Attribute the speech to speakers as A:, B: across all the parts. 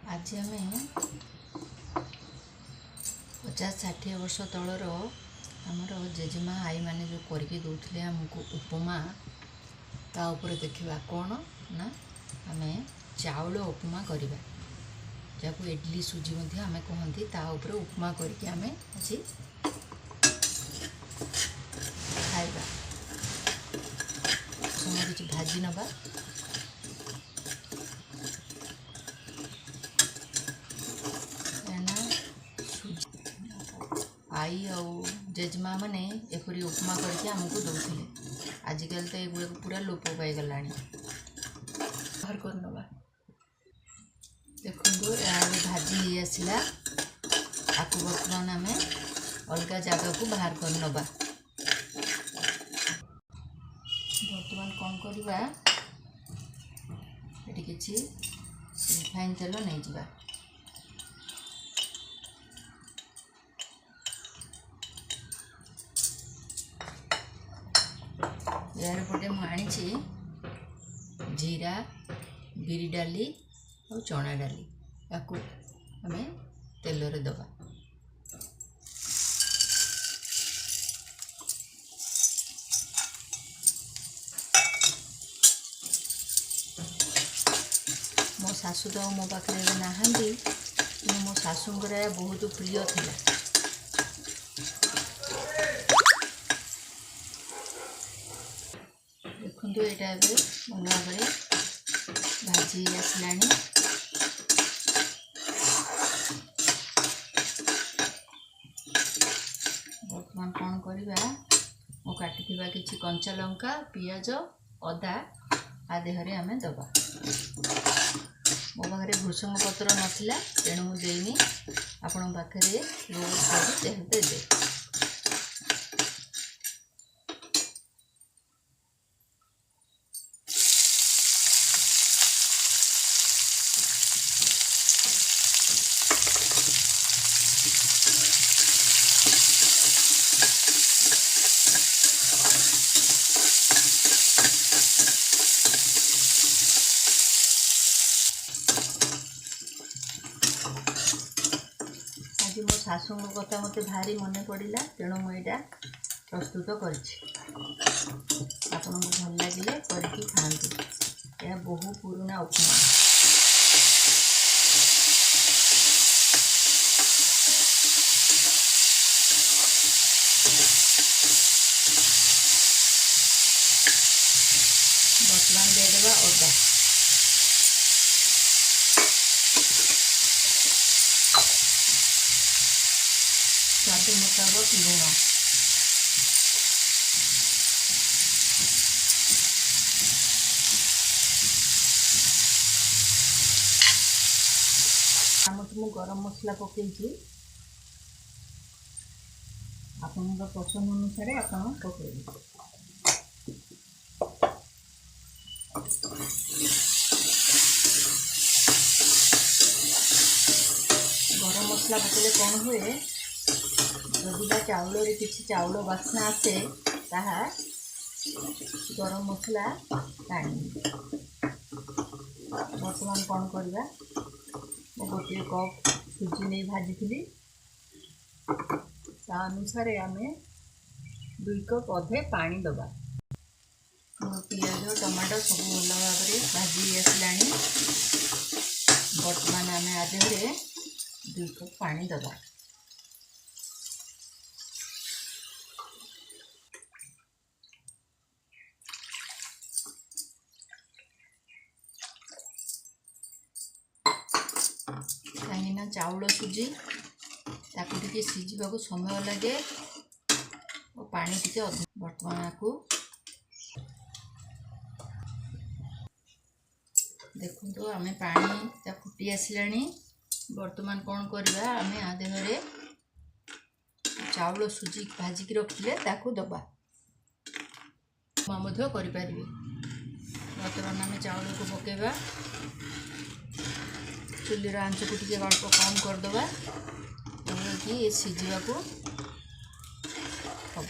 A: आज आम 50-60 वर्ष तलर आमर जेजेमा आई मैंने जो करके दौले आमको उपमा ता ऊपर देखा कौन ना आम चाउल उपमा करवा जहाँ इडली सुजी आम कहती ता ऊपर उपमा करके आम आज खाइबा समय किसी भाजी नवा आई आ जेजेमा मैंने एपरी उपमा करके आमको दौले आजिकल तो ये पूरा लोप पाईगला बाहर कर नवा देखो भाजी आसला आपको बर्तमान आम अलग जगह को बाहर कर नवा बर्तमान कौन करवा ये किसी रिफाइन तेल नहीं जावा यार पटे मुझे जीरा बिरी डाली और चना डाली या आम तेल रे दबा मो सासू तो मो पाखे नहांती कि मो सासूंकर बहुत प्रिय थिला देखो यहाँ भल भाव भाजी आसला बर्तमान कौन करवा मो काटी किसी कंचा लंका पियाज अदा आ देहरे आम दबा मो पाखे भृषंग पत्र नाला तेणु मुझे आपण पाखे रोज देदे मो शाशु कथा मत भारी मन पड़ा तेणु मुझा प्रस्तुत कर भल लगे करके खातु यह बहु पुराना उपमा बर्तमान देदेवा अदा स्वाद मुताबक लुण मु गरम मसला पकई आपण पसंद अनुसार आप पकड़े गरम मसला पकड़े कौन हुए जदिबा चाउल किसी चाउल बास्ना आसे ताहा गरम मसला टाणी बर्तमान कौन करवा गोटे कप सुजी नहीं भाजी थी ता अनुसार आम 2 कप अधे पानी दबा पियाज टमाटो सब भल भाव भाजी आसला बर्तमान आम आधे 2 कप पानी दबा कहीं चाउल सुजी ताकू टे सीझा समय लगे और पानी टे बर्तमान आपको देखो आम पानी फुटी आसला बर्तमान कौन करवा आम आधे चाउल सुजी भाजिकी रखिले ताकू दबा कर बर्तमान आम चाउल को पकेबा चुलीर आंच को टे अल्प कम करदे कि सीझा को हम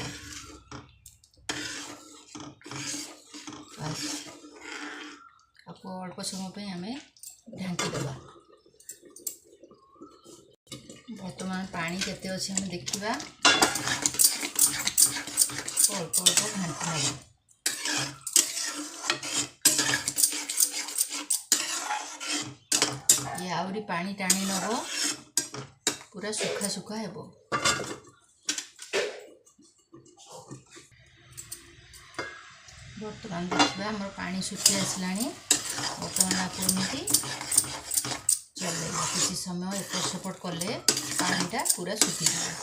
A: आपको अल्प समय आम ढांकी दबा बर्तमान पानी केते अच्छे हमें देखा अल्प अल्प घाटी नब ये आउरी पानी टाणी नब पूरा सुखा सुखा हेब। बर्तमान देखिए आम पानी सुखी आसला बर्तमान आपको एमती चल किसी समय एपट सेपट कले पानीटा पूरा सुखी जाए।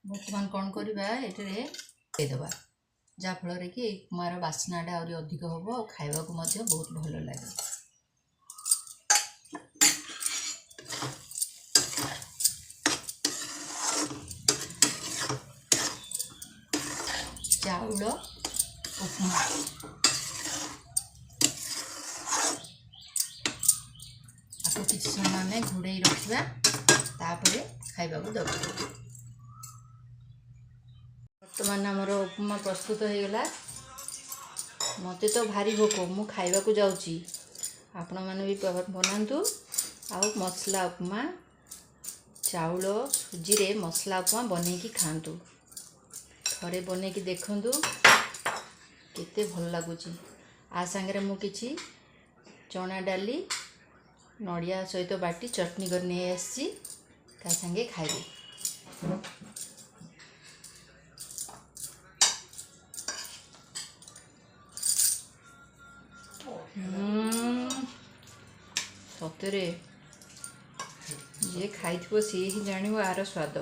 A: बर्तमान कौन करवा ये देदेबा जहाँफल कि उपमार बास्नाटा आहरी अधिक हम और खावा बहुत भल लगे। चाउल उपमा आपको किसी समय आम घोड़े रखा तापर खाइबा दबा। बर्तमान आमर उपमा प्रस्तुत हो गला। मते तो भारी भोक मु खाइबा को जाउची आपण माने भी बनातु। आउ मसला उपमा चाउल सुजी रे मसला उपमा बने की खातु। थरे बने की देखंतु केते भल लगुची। आ संगे मु किछि चना डाली नड़िया सहित बाटी चटनी कर नहीं आसी ता संगे खाइबे। सतरे ये खाई सी ही जान आर स्वाद।